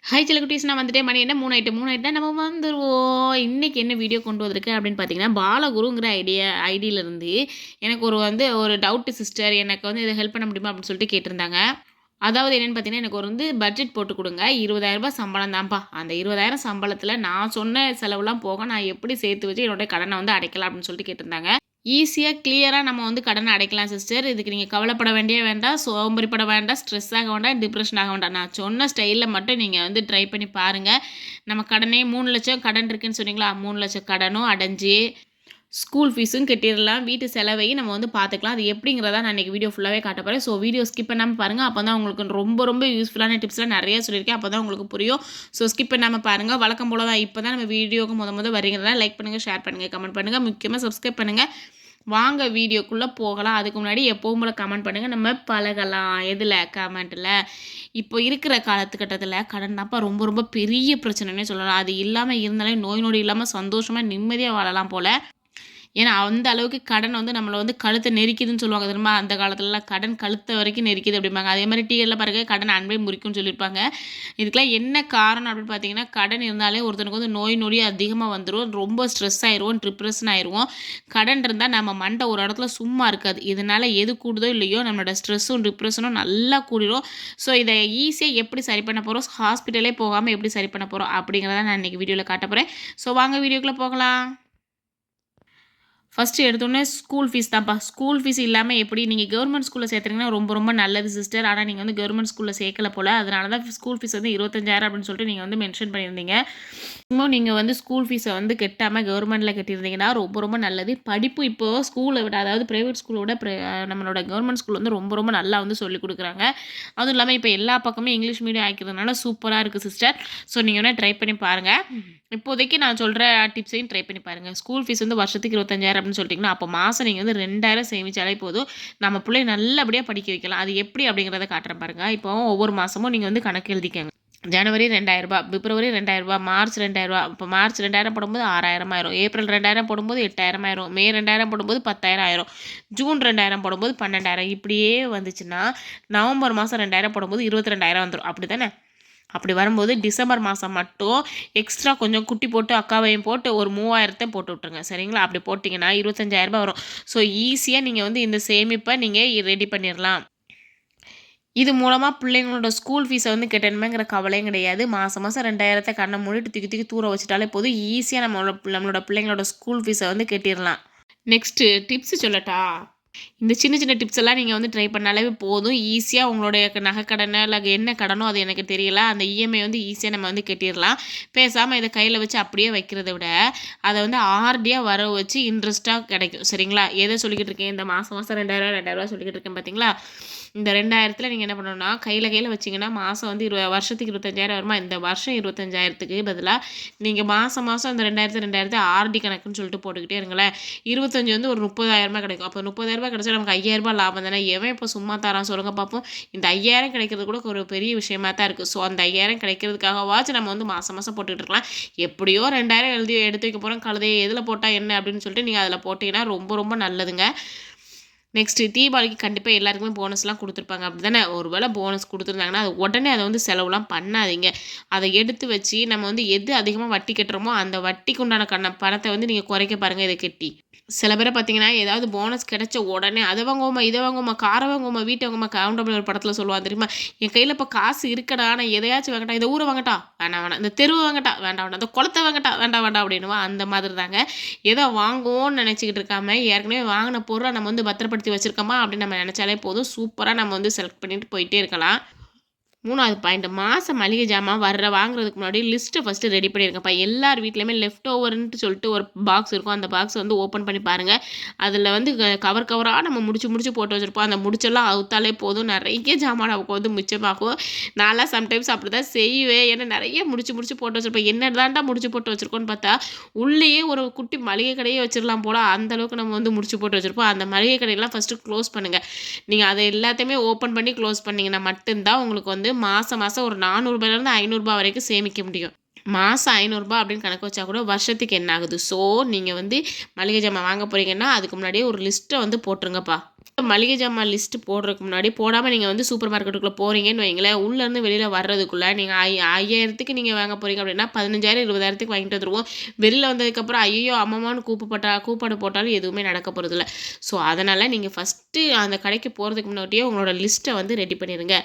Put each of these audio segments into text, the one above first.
Hi செல்லக்குட்டீஸ், நான் வந்துட்டேன். மணி என்ன 3 ஆயிட்டு 3 ஆயிட்டா நம்ம வந்துருவோம். இன்னைக்கு என்ன வீடியோ கொண்டு வந்திருக்கேன் அப்படின்னு பார்த்தீங்கன்னா, பாலகுருங்கிற ஐடியிலேருந்து எனக்கு ஒரு டவுட்டு சிஸ்டர். எனக்கு இதை ஹெல்ப் பண்ண முடியுமா அப்படின்னு சொல்லிட்டு கேட்டிருந்தாங்க. அதாவது என்னென்னு பார்த்தீங்கன்னா, எனக்கு பட்ஜெட் போட்டு கொடுங்க. ரூ. 20,000 சம்பளம் தான்ப்பா. அந்த 20,000 சம்பளத்தில் நான் சொன்ன செலவுலாம் போக நான் எப்படி சேர்த்து வச்சு என்னோட கடனை அடைக்கலாம் அப்படின்னு சொல்லிட்டு கேட்டிருந்தாங்க. ஈஸியாக கிளியராக நம்ம கடனை அடைக்கலாம் சிஸ்டர். இதுக்கு நீங்கள் கவலைப்பட வேண்டாம், சோம்பரிப்பட வேண்டாம், ஸ்ட்ரெஸ் ஆக வேண்டாம், டிப்ரெஷன் ஆக வேண்டாம். நான் சொன்ன ஸ்டைலில் மட்டும் நீங்கள் ட்ரை பண்ணி பாருங்கள். நம்ம கடனே 3 லட்சம் கடன் இருக்குன்னு சொன்னீங்களா, 3 லட்சம் கடனும் அடைஞ்சி ஸ்கூல் ஃபீஸும் கட்டிடலாம். வீட்டு செலவையும் நம்ம பார்த்துக்கலாம். அது எப்படிங்கிறதா நான் இன்றைக்கி வீடியோ ஃபுல்லாகவே காட்ட போகிறேன். ஸோ வீடியோ ஸ்கிப் பண்ணாமல் பாருங்கள். அப்போ தான் உங்களுக்கு ரொம்ப யூஸ்ஃபுல்லான டிப்ஸ்லாம் நிறைய சொல்லியிருக்கேன். அப்போ தான் உங்களுக்கு புரியும். ஸோ ஸ்கிப் பண்ணாமல் பாருங்கள். வழக்கம் போல தான் இப்போ தான் நம்ம வீடியோக்கு முத வரீங்கிறதா லைக் பண்ணுங்கள், ஷேர் பண்ணுங்கள், கமெண்ட் பண்ணுங்கள், முக்கியமாக சப்ஸ்கிரைப் பண்ணுங்கள். வாங்க வீடியோக்குள்ளே போகலாம். அதுக்கு முன்னாடி எப்பவும் போல் கமெண்ட் பண்ணுங்கள். நம்ம பழகலாம். எதில்? கமெண்ட்டில். இப்போ இருக்கிற காலத்துக்கட்டத்தில் கடன் தான்ப்பா ரொம்ப பெரிய பிரச்சனைனே சொல்லலாம். அது இல்லாமல் இருந்தாலே நோய் நொடி இல்லாமல் சந்தோஷமாக நிம்மதியாக வாழலாம் போல். ஏன்னா அந்த அளவுக்கு கடன் நம்மளை கழுத்தை நெரிக்குதுன்னு சொல்லுவாங்க தெரியுமா. அந்த காலத்துலலாம் கடன் கழுத்தை வரைக்கும் நெரிக்குது அப்படிம்பாங்க. அதே மாதிரி டீஎல்லாம் பாருங்க, கடன் அன்பை முறிக்கும்னு சொல்லியிருப்பாங்க. இதுக்கெல்லாம் என்ன காரணம் அப்படின்னு பார்த்தீங்கன்னா, கடன் இருந்தாலே ஒருத்தனுக்கு நோய் நொடி அதிகமாக வந்துடும். ரொம்ப ஸ்ட்ரெஸ் ஆயிடுவோம், டிப்ரெஷன் ஆயிடுவோம். கடன் இருந்தால் நம்ம மண்டை ஒரு இடத்துல சும்மா இருக்காது. இதனால் எது கூடுதோ இல்லையோ நம்மளோட ஸ்ட்ரெஸ்ஸும் டிப்ரெஷனும் நல்லா கூடிடும். ஸோ இதை ஈஸியாக எப்படி சரி பண்ண போகிறோம், ஹாஸ்பிட்டலே போகாமல் எப்படி சரி பண்ண போகிறோம் அப்படிங்கிறத நான் இன்றைக்கி வீடியோவில் காட்ட போகிறேன். ஸோ வாங்க வீடியோக்குள்ளே போகலாம். ஃபஸ்ட்டு எடுத்தோடனே ஸ்கூல் ஃபீஸ் தான்ப்பா. ஸ்கூல் ஃபீஸ் இல்லாமல் எப்படி நீங்கள் கவர்மெண்ட் ஸ்கூலில் சேர்த்துறீங்கன்னா ரொம்ப நல்லது சிஸ்டர். ஆனால் நீங்கள் கவர்மெண்ட் ஸ்கூலில் சேர்க்கல போல். அதனால தான் ஸ்கூல் ஃபீஸ் 25,000 அப்படின்னு சொல்லிட்டு நீங்கள் மென்ஷன் பண்ணியிருந்தீங்க. இன்னும் நீங்கள் ஸ்கூல் ஃபீஸை கட்டாமல் கவர்மெண்ட்டில் கட்டியிருந்தீங்கன்னா ரொம்ப நல்லது. படிப்பு இப்போது ஸ்கூலை விட, அதாவது ப்ரைவேட் ஸ்கூலை விட நம்மளோட கவர்மெண்ட் ஸ்கூல் ரொம்ப நல்லா சொல்லிக் கொடுக்குறாங்க. அதுவும் இல்லாமல் இப்போ எல்லா பக்கமே இங்கிலீஷ் மீடியம் ஆக்கிறதுனால சூப்பராக இருக்குது சிஸ்டர். ஸோ நீங்கள் வேணால் ட்ரை பண்ணி பாருங்கள். இப்போதைக்கு நான் சொல்கிற டிப்ஸையும் ட்ரை பண்ணி பாருங்கள். ஸ்கூல் ஃபீஸ் வருஷத்துக்கு 25,000 அப்படின்னு சொல்லிட்டிங்கன்னா, அப்போ மாதம் நீங்கள் 2,000 சேமிச்சாலே போதும். நம்ம பிள்ளைய நல்லபடியாக படிக்க வைக்கலாம். அது எப்படி அப்படிங்கிறத காட்டுறேன் பாருங்கள். இப்போ ஒவ்வொரு மாதமும் நீங்கள் கணக்கு எழுதிக்கங்க. ஜனவரி 2,000, பிப்ரவரி 2,000, மார்ச் 2,000. இப்போ மார்ச் 2,000 போடும்போது 6,000 ஆயிரும். ஏப்ரல் 2,000 போடும்போது 8,000 ஆயிரும். மே 2,000 போடும்போது 10,000 ஆயிரும். ஜூன் 2,000 போடும்போது 12,000. இப்படியே வந்துச்சுன்னா நவம்பர் மாதம் 2,000 போடும்போது 22,000 வந்துடும். அப்படி தானே? அப்படி வரும்போது டிசம்பர் மாதம் மட்டும் எக்ஸ்ட்ரா கொஞ்சம் குட்டி போட்டு அக்காவையும் போட்டு ஒரு 3,000 போட்டு விட்ருங்க. சரிங்களா? அப்படி போட்டிங்கன்னா 25,000 வரும். ஸோ ஈஸியாக நீங்கள் இந்த சேமிப்பை நீங்கள் ரெடி பண்ணிடலாம். இது மூலமாக பிள்ளைங்களோட ஸ்கூல் ஃபீஸை கட்டணுமேங்கிற கவலையும் கிடையாது. மாதம் 2,000 கண்ணை மூடிட்டு தூக்கி தூர வச்சுட்டாலே போதும். ஈஸியாக நம்மளோட பிள்ளைங்களோட ஸ்கூல் ஃபீஸை கட்டிடலாம். நெக்ஸ்ட்டு டிப்ஸ் சொல்லட்டா? இந்த சின்ன டிப்ஸ் எல்லாம் நீங்கள் ட்ரை பண்ணாலே போதும். ஈஸியாக உங்களுடைய நகைக்கடனை இல்லை என்ன கடனோ அது எனக்கு தெரியல, அந்த இஎம்ஐ ஈஸியாக நம்ம கட்டிடலாம். பேசாமல் இதை கையில் வச்சு அப்படியே வைக்கிறத விட அதை ஆர்டியாக வர வச்சு இன்ட்ரெஸ்ட்டாக கிடைக்கும். சரிங்களா? எதை சொல்லிக்கிட்டு இருக்கேன், இந்த மாதம் 2,000 சொல்லிக்கிட்டு இருக்கேன் பார்த்தீங்களா? இந்த 2,000 நீங்கள் என்ன பண்ணணும்னா கையில் வச்சிங்கன்னா மாதம் வருஷத்துக்கு 25,000 வருமா. இந்த வருஷம் 25,000க்கு பதிலாக நீங்கள் மாதம் இந்த 2,000 ஆர்டி கணக்குன்னு சொல்லிட்டு போட்டுக்கிட்டே இருங்களேன். 25 ஒரு 30,000 கிடைக்கும். அப்போ 30,000 கிடைச்சா நமக்கு 5,000 லாபம் தானே. எவன் இப்போ சும்மா தரான் சொல்லுங்க பார்ப்போம். இந்த 5,000 கிடைக்கிறது கூட ஒரு பெரிய விஷயமா தான் இருக்குது. ஸோ அந்த 5,000 கிடைக்கிறதுக்காகவாச்சும் நம்ம மாதம் போட்டுக்கிட்டு இருக்கலாம். எப்படியோ 2,000 எடுத்து வைக்க போகிறோம், கழுதையை எதில் போட்டால் என்ன அப்படின்னு சொல்லிட்டு நீங்கள் அதில் போட்டிங்கன்னா ரொம்ப நல்லதுங்க. நெக்ஸ்ட்டு தீபாவளிக்கு கண்டிப்பாக எல்லாருக்குமே போனஸ்லாம் கொடுத்துருப்பாங்க. அப்படி தானே? ஒரு வேளை போனஸ் கொடுத்துருந்தாங்கன்னா அது உடனே அதை செலவுலாம் பண்ணாதீங்க. அதை எடுத்து வச்சு நம்ம எது அதிகமாக வட்டி கட்டுறோமோ அந்த வட்டிக்கு உண்டான பணத்தை நீங்கள் குறைக்க பாருங்கள் இதை கட்டி. சில பேரை பார்த்தீங்கன்னா ஏதாவது போனஸ் கிடைச்ச உடனே அதை வாங்குவோமா, இதை வாங்குவோமா, காரை வாங்குவோமா, வீட்டை வாங்குவோமா. கவுண்டபிள் ஒரு படத்தில் சொல்லுவாங்க தெரியுமா, என் கையில் இப்போ காசு இருக்கடா, நான் எதையாச்சும் வாங்கட்டா, இந்த ஊரை வாங்கட்டா, வேண்டாம், இந்த தெருவை வாங்கட்டா, வேண்டாம், இந்த குளத்தை வாங்கட்டா, வேண்டாம் அப்படின்னுவா. அந்த மாதிரி தாங்க. எதை வாங்குவோன்னு நினச்சிக்கிட்டு இருக்காம ஏற்கனவே வாங்கின பொருளை நம்ம பத்திரப்படுத்தி வச்சுருக்கோமா அப்படின்னு நம்ம நினச்சாலே போதும். சூப்பராக நம்ம செலக்ட் பண்ணிட்டு போயிட்டே இருக்கலாம். 3வது பாயிண்ட், மாதம் மளிகை ஜாமான் வாங்குறதுக்கு முன்னாடி லிஸ்ட்டை ஃபஸ்ட்டு ரெடி பண்ணியிருக்கப்பா. எல்லார் வீட்லேயுமே லெஃப்ட் ஓவர்ன்ட்டு சொல்லிட்டு ஒரு பாக்ஸ் இருக்கும். அந்த பாக்ஸ் ஓப்பன் பண்ணி பாருங்கள். அதில் கவராக நம்ம முடிச்சு போட்டு வச்சுருப்போம். அந்த முடிச்செல்லாம் அவுத்தாலே போதும், நிறைய ஜாமான் நமக்கு மிச்சமாகும். நான்லாம் சம்டைம்ஸ் அப்படி தான் செய்வேன். ஏன்னா நிறைய முடிச்சு போட்டு வச்சுருப்பேன். என்ன தாண்டா முடிச்சு போட்டு வச்சுருக்கோன்னு பார்த்தா உள்ளேயே ஒரு குட்டி மளிகை கடையே வச்சிடலாம் போல், அந்தளவுக்கு நம்ம முடிச்சு போட்டு வச்சுருப்போம். அந்த மளிகை கடையெல்லாம் ஃபஸ்ட்டு க்ளோஸ் பண்ணுங்கள். நீங்கள் அதை எல்லாத்தையுமே ஓப்பன் பண்ணி க்ளோஸ் பண்ணிங்கன்னா மட்டும்தான் உங்களுக்கு மாதம் ஒரு 400 500 வரைக்கும் சேமிக்க முடியும். மாதம் 500 அப்படின்னு கணக்கு வச்சா கூட வருஷத்துக்கு என்ன ஆகுது. ஸோ நீங்கள் மளிகை ஜாமான் வாங்க போகிறீங்கன்னா அதுக்கு முன்னாடியே ஒரு லிஸ்ட்டை போட்டுருங்கப்பா. மளிகை ஜாமான் லிஸ்ட் போடுறதுக்கு முன்னாடி போடாமல் நீங்கள் வந்து சூப்பர் மார்க்கெட்டுக்குள்ளே போகிறீங்கன்னு வைங்களேன், உள்ளேருந்து வெளியில் வர்றதுக்குள்ளே நீங்கள் 5000க்கு நீங்கள் வாங்க போகிறீங்க அப்படின்னா 15,000 20,000க்கு வாங்கிட்டு வந்துருவோம். வெளியில் வந்ததுக்கப்புறம் ஐயோ அம்மம்மான்னு கூப்பாடு போட்டாலும் எதுவுமே நடக்க போகிறதில்ல. ஸோ அதனால் நீங்கள் ஃபஸ்ட்டு அந்த கடைக்கு போகிறதுக்கு முன்னாடியே உங்களோட லிஸ்ட்டை வந்து ரெடி பண்ணிடுங்க.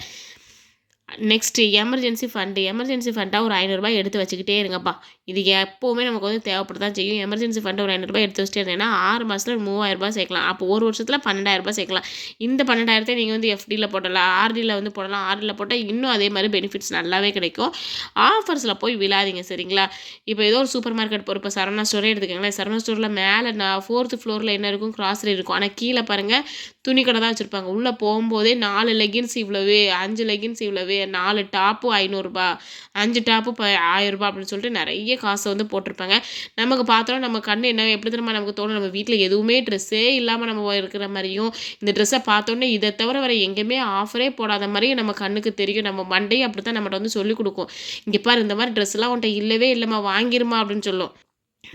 நெக்ஸ்ட்டு எமர்ஜென்சி ஃபண்டாக ஒரு ரூ. 500 எடுத்து வச்சுக்கிட்டே இருங்கப்பா. இது எப்போவுமே நமக்கு வந்து தேவைப்பட தான் செய்யும். எமர்ஜென்சி ஃபண்ட் ஒரு ரூ. 500 எடுத்து வச்சுட்டே இருந்தீங்கன்னா 6 மாதத்துல ரூ. 3000 சேர்க்கலாம். அப்போ ஒரு வருஷத்தில் ரூ. 12,000 சேர்க்கலாம். இந்த 12,000 நீங்கள் வந்து எஃப்டியில் போடலாம், ஆர்டியில் வந்து போடலாம். ஆர்டியில் போட்டால் இன்னும் அதே மாதிரி பெனிஃபிட்ஸ் நல்லாவே கிடைக்கும். ஆஃபர்ஸில் போய் விழாதீங்க சரிங்களா? இப்போ ஏதோ ஒரு சூப்பர் மார்க்கெட் போகிற இப்போ சரவணா ஸ்டோரே எடுத்துக்கோங்களேன். சரவணா ஸ்டோரில் மேலே 4th ஃப்ளோரில் என்ன இருக்கும், கிராசரி இருக்கும். ஆனால் கீழே பாருங்கள் துணி கடை தான் வச்சுருப்பாங்க. உள்ளே போகும்போதே 4 லெகின்ஸ் இவ்வளவு, 5 லெகின்ஸ் இவ்வளவு, 4 டாப்பு ரூ. 500, 5 டாப்பு ரூ. 1000 அப்படின்னு சொல்லிட்டு நிறைய காசை வந்து போட்டிருப்பாங்க. நமக்கு பார்த்தோன்னா நம்ம கண்ணு என்ன எப்படி தெரியுமா நமக்கு தோணும், நம்ம வீட்டில் எதுவுமே ட்ரெஸ்ஸே இல்லாமல் நம்ம இருக்கிற மாதிரியும், இந்த ட்ரெஸ்ஸை பார்த்தோன்னே இதை தவிர வேறு எங்கேயுமே ஆஃபரே போடாத மாதிரியும் நம்ம கண்ணுக்கு தெரியும். நம்ம மண்டையும் அப்படி தான் நம்மகிட்ட வந்து சொல்லிக் கொடுக்கும். இங்கே பாரு இந்த மாதிரி ட்ரெஸ்லாம் உன்ட்ட இல்லவே இல்லைம்மா, வாங்கிருமா அப்படின்னு சொல்லும்.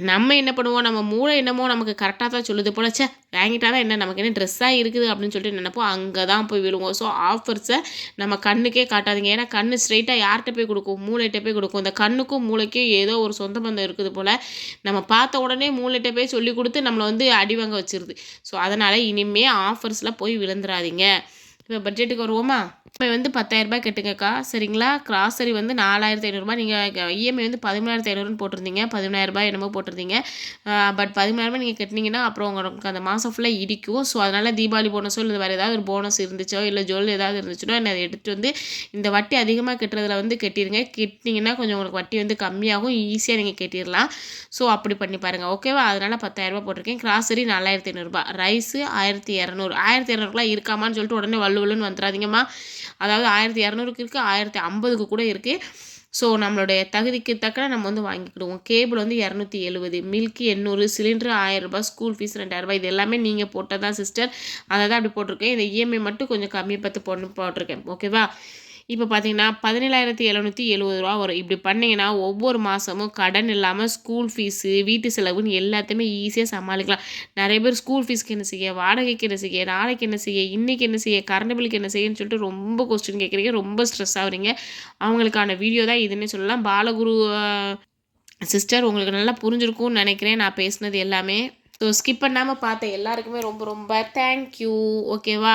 நம்ம என்ன பண்ணுவோம், நம்ம மூளை என்னமோ நமக்கு கரெக்டாக தான் சொல்லுது போல, ச்சே வாங்கிட்டா தான் என்ன நமக்கு என்ன ட்ரெஸ்ஸாக இருக்குது அப்படின்னு சொல்லிட்டு நினைப்போம். அங்கே தான் போய் விழுவோம். ஸோ ஆஃபர்ஸை நம்ம கண்ணுக்கே காட்டாதீங்க. ஏன்னா கண்ணு ஸ்ட்ரெயிட்டாக யார்கிட்ட போய் கொடுக்கும், மூளைகிட்ட போய் கொடுக்கும். இந்த கண்ணுக்கும் மூளைக்கும் ஏதோ ஒரு சொந்த பந்தம் இருக்குது போல். நம்ம பார்த்த உடனே மூளைகிட்ட போய் சொல்லி கொடுத்து நம்மளை வந்து அடிவாங்க வச்சிருது. ஸோ அதனால் இனிமேல் ஆஃபர்ஸில் போய் விழுந்துடாதீங்க. இப்போ பட்ஜெட்டுக்கு வருவோமா? இப்போ வந்து ரூ. 10,000 கட்டுங்கக்கா சரிங்களா? கிராசரி வந்து ரூ. 4,500. நீங்கள் இஎம்ஐ வந்து 13,500ன்னு போட்டிருந்தீங்க, ரூ. 17,000 என்னமோ போட்டிருந்தீங்க. பட் 13,000 நீங்கள் கட்டினீங்கன்னா அப்புறம் உங்களுக்கு அந்த மாதம் ஃபுல்லாக இடிக்கும். ஸோ அதனால் தீபாவளி போனஸோ இல்லை வேறு ஏதாவது ஒரு போனஸ் இருந்துச்சோ இல்லை ஜுவல் ஏதாவது இருந்துச்சுன்னா அதை எடுத்துகிட்டு வந்து இந்த வட்டி அதிகமாக கட்டுறதுல வந்து கட்டிடுங்க. கட்டினீங்கன்னா கொஞ்சம் உங்களுக்கு வட்டி வந்து கம்மியாகும், ஈஸியாக நீங்கள் கட்டிடலாம். ஸோ அப்படி பண்ணி பாருங்கள் ஓகேவா? அதனால் ரூ. 10,000 போட்டிருக்கேன். கிராசரி ரூ. 4,500, ரைஸு 1,200. 1,200க்குலாம் இருக்காமான்னு சொல்லிட்டு உடனே வள்ளுவலுன்னு வந்துடாதீங்கம்மா. அதாவது 1,200க்கு இருக்குது, 1,050க்கு கூட இருக்குது. ஸோ நம்மளுடைய தகுதிக்கு தக்கன நம்ம வந்து வாங்கிக்கிடுவோம். கேபிள் வந்து 270, மில்கி 800, சிலிண்டர் ரூ. 1,000, ஸ்கூல் ஃபீஸ் ரூ. 2,000. இது எல்லாமே நீங்கள் போட்டால் தான் சிஸ்டர். அதை தான் அப்படி போட்டிருக்கேன். இந்த இஎம்ஐ மட்டும் கொஞ்சம் கம்மி பார்த்து போட்டிருக்கேன் ஓகேவா? இப்போ பார்த்தீங்கன்னா 17,770 வரும். இப்படி பண்ணிங்கன்னா ஒவ்வொரு மாதமும் கடன் இல்லாமல் ஸ்கூல் ஃபீஸு, வீட்டு செலவுன்னு எல்லாத்தையுமே ஈஸியாக சமாளிக்கலாம். நிறைய பேர் ஸ்கூல் ஃபீஸ்க்கு என்ன செய்ய, வாடகைக்கு என்ன செய்ய, நாளைக்கு என்ன செய்ய, இன்றைக்கி என்ன செய்ய, கரண்ட் பில்லுக்கு என்ன செய்யன்னு சொல்லிட்டு ரொம்ப கொஸ்டின் கேட்குறீங்க, ரொம்ப ஸ்ட்ரெஸ் ஆகுறீங்க. அவங்களுக்கான வீடியோ தான் இதுன்னே சொல்லலாம். பாலகுரு சிஸ்டர் உங்களுக்கு நல்லா புரிஞ்சிருக்கும்னு நினைக்கிறேன் நான் பேசுனது எல்லாமே. ஸோ ஸ்கிப் பண்ணாமல் பார்த்த எல்லாருக்குமே ரொம்ப ரொம்ப தேங்க்யூ ஓகேவா?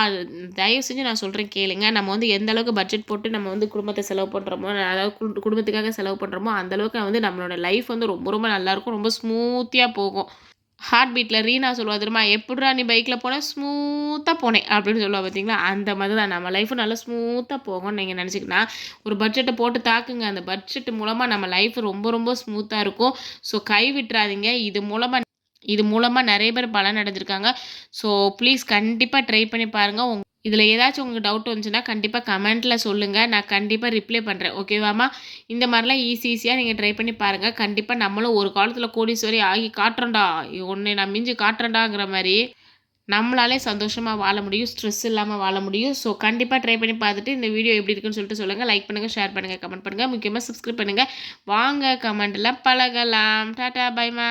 தயவு செஞ்சு நான் சொல்கிறேன் கேளுங்க. நம்ம வந்து எந்த அளவுக்கு பட்ஜெட் போட்டு நம்ம வந்து குடும்பத்தை செலவு பண்ணுறோமோ, அதாவது குடும்பத்துக்காக செலவு பண்ணுறோமோ அந்தளவுக்கு வந்து நம்மளோட லைஃப் வந்து ரொம்ப ரொம்ப நல்லாயிருக்கும், ரொம்ப ஸ்மூத்தியாக போகும். ஹார்ட் பீட்டில் ரீனா சொல்லுவா தெரியுமா, எப்படிரா நீ பைக்கில் போனேன் ஸ்மூத்தாக போனேன் அப்படின்னு சொல்லுவா பார்த்தீங்களா? அந்த மாதிரி தான் நம்ம லைஃபும் நல்லா ஸ்மூத்தாக போகும்னு நீங்கள் நினச்சிக்கினா ஒரு பட்ஜெட்டை போட்டு தாக்குங்க. அந்த பட்ஜெட் மூலமாக நம்ம லைஃப் ரொம்ப ரொம்ப ஸ்மூத்தாக இருக்கும். ஸோ கை விட்டுறாதீங்க. இது மூலமாக நிறைய பேர் பலன் அடைஞ்சிருக்காங்க. ஸோ ப்ளீஸ் கண்டிப்பாக ட்ரை பண்ணி பாருங்கள். இதில் ஏதாச்சும் உங்களுக்கு டவுட் வந்துச்சுன்னா கண்டிப்பாக கமெண்ட்டில் சொல்லுங்கள். நான் கண்டிப்பாக ரிப்ளை பண்ணுறேன் ஓகேவாம்மா? இந்த மாதிரிலாம் ஈஸியாக நீங்கள் ட்ரை பண்ணி பாருங்கள். கண்டிப்பாக நம்மளும் ஒரு காலத்தில் கோடீஸ்வரி ஆகி காட்டுறேன்டா, உன்னை நான் மிஞ்சி காட்டுறேன்டாங்கிற மாதிரி நம்மளாலே சந்தோஷமாக வாழ முடியும், ஸ்ட்ரெஸ் இல்லாமல் வாழ முடியும். ஸோ கண்டிப்பாக ட்ரை பண்ணி பார்த்துட்டு இந்த வீடியோ எப்படி இருக்குன்னு சொல்லிட்டு சொல்லுங்கள். லைக் பண்ணுங்கள், ஷேர் பண்ணுங்கள், கமெண்ட் பண்ணுங்கள், முக்கியமாக சப்ஸ்கிரைப் பண்ணுங்கள். வாங்க கமெண்ட்டில் பழகலாம். டாட்டா பைமா.